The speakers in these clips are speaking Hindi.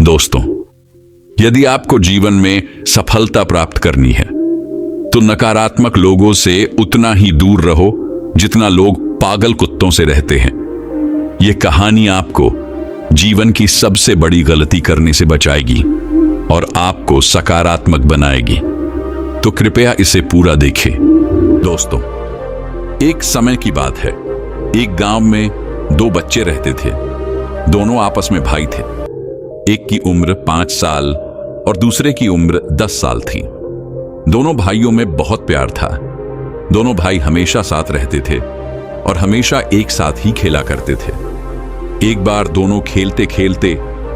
दोस्तों, यदि आपको जीवन में सफलता प्राप्त करनी है तो नकारात्मक लोगों से उतना ही दूर रहो जितना लोग पागल कुत्तों से रहते हैं। यह कहानी आपको जीवन की सबसे बड़ी गलती करने से बचाएगी और आपको सकारात्मक बनाएगी, तो कृपया इसे पूरा देखें। दोस्तों, एक समय की बात है। एक गांव में दो बच्चे रहते थे। दोनों आपस में भाई थे। एक की उम्र 5 साल और दूसरे की उम्र 10 साल थी। दोनों भाइयों में बहुत प्यार था। दोनों भाई हमेशा साथ रहते थे और हमेशा एक साथ ही खेला करते थे। एक बार दोनों खेलते खेलते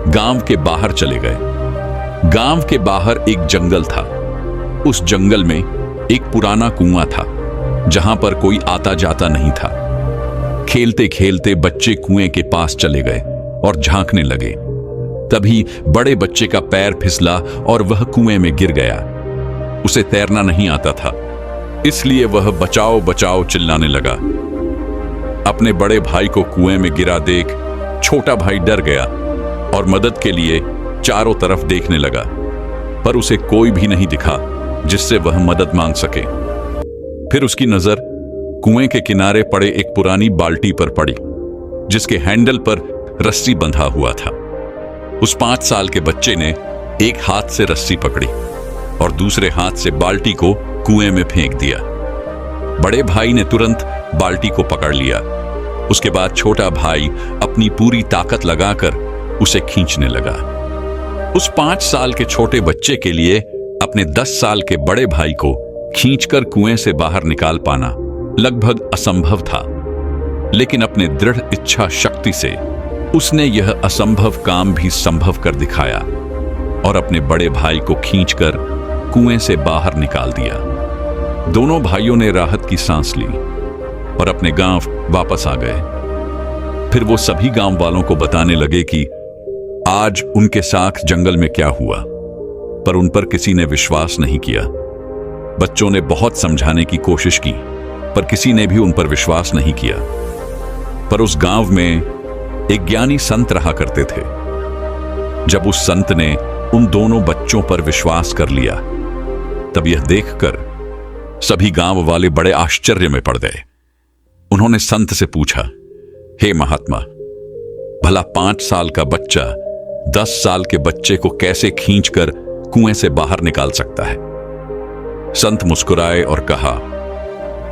गांव के बाहर चले गए। गांव के बाहर एक जंगल था। उस जंगल में एक पुराना कुआं था जहां पर कोई आता जाता नहीं था। खेलते खेलते बच्चे कुएं के पास चले गए और झांकने लगे। तभी बड़े बच्चे का पैर फिसला और वह कुएं में गिर गया। उसे तैरना नहीं आता था, इसलिए वह बचाओ बचाओ चिल्लाने लगा। अपने बड़े भाई को कुएं में गिरा देख छोटा भाई डर गया और मदद के लिए चारों तरफ देखने लगा, पर उसे कोई भी नहीं दिखा जिससे वह मदद मांग सके। फिर उसकी नजर कुएं के किनारे पड़े एक पुरानी बाल्टी पर पड़ी जिसके हैंडल पर रस्सी बंधा हुआ था। उस 5 साल के बच्चे ने एक हाथ से रस्सी पकड़ी और दूसरे हाथ से बाल्टी को कुएं में फेंक दिया। बड़े भाई ने तुरंत बाल्टी को पकड़ लिया। उसके बाद छोटा भाई अपनी पूरी ताकत लगाकर उसे खींचने लगा। उस 5 साल के छोटे बच्चे के लिए अपने 10 साल के बड़े भाई को खींचकर कुएं से बाहर निकाल पाना लगभग असंभव था, लेकिन अपने दृढ़ इच्छा शक्ति से उसने यह असंभव काम भी संभव कर दिखाया और अपने बड़े भाई को खींचकर कुएं से बाहर निकाल दिया। दोनों भाइयों ने राहत की सांस ली और अपने गांव वापस आ गए। फिर वो सभी गांव वालों को बताने लगे कि आज उनके साथ जंगल में क्या हुआ, पर उन पर किसी ने विश्वास नहीं किया। बच्चों ने बहुत समझाने की कोशिश की, पर किसी ने भी उन पर विश्वास नहीं किया। पर उस गांव में एक ज्ञानी संत रहा करते थे। जब उस संत ने उन दोनों बच्चों पर विश्वास कर लिया, तब यह देखकर सभी गांव वाले बड़े आश्चर्य में पड़ गए। उन्होंने संत से पूछा, हे महात्मा, भला 5 साल का बच्चा 10 साल के बच्चे को कैसे खींचकर कुएं से बाहर निकाल सकता है? संत मुस्कुराए और कहा,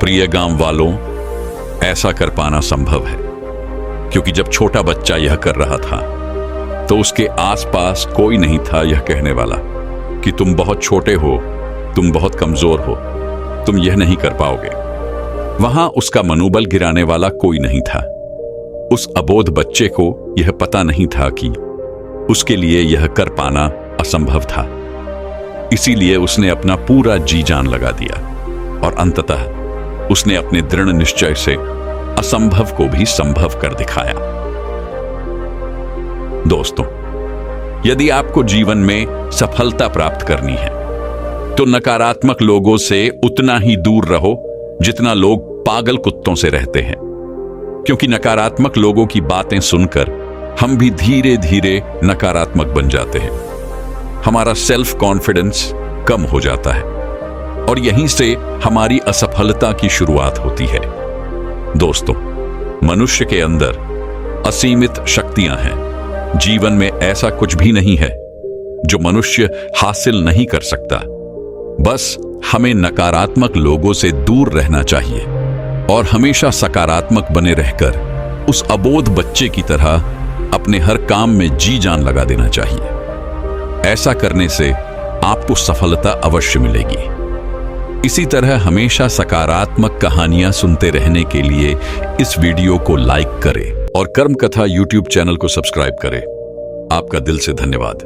प्रिय गांव वालों, ऐसा कर पाना संभव है, क्योंकि जब छोटा बच्चा यह कर रहा था तो उसके आसपास कोई नहीं था यह कहने वाला कि तुम बहुत छोटे हो, तुम बहुत कमजोर हो, तुम यह नहीं कर पाओगे। वहां उसका मनोबल गिराने वाला कोई नहीं था। उस अबोध बच्चे को यह पता नहीं था कि उसके लिए यह कर पाना असंभव था। इसीलिए उसने अपना पूरा जी जान लगा दिया और अंततः उसने अपने दृढ़ निश्चय से असंभव को भी संभव कर दिखाया। दोस्तों, यदि आपको जीवन में सफलता प्राप्त करनी है तो नकारात्मक लोगों से उतना ही दूर रहो जितना लोग पागल कुत्तों से रहते हैं, क्योंकि नकारात्मक लोगों की बातें सुनकर हम भी धीरे धीरे नकारात्मक बन जाते हैं। हमारा सेल्फ कॉन्फिडेंस कम हो जाता है और यहीं से हमारी असफलता की शुरुआत होती है। दोस्तों, मनुष्य के अंदर असीमित शक्तियां हैं। जीवन में ऐसा कुछ भी नहीं है जो मनुष्य हासिल नहीं कर सकता। बस हमें नकारात्मक लोगों से दूर रहना चाहिए और हमेशा सकारात्मक बने रहकर उस अबोध बच्चे की तरह अपने हर काम में जी जान लगा देना चाहिए। ऐसा करने से आपको सफलता अवश्य मिलेगी। इसी तरह हमेशा सकारात्मक कहानियां सुनते रहने के लिए इस वीडियो को लाइक करें और कर्म कथा यूट्यूब चैनल को सब्सक्राइब करें। आपका दिल से धन्यवाद।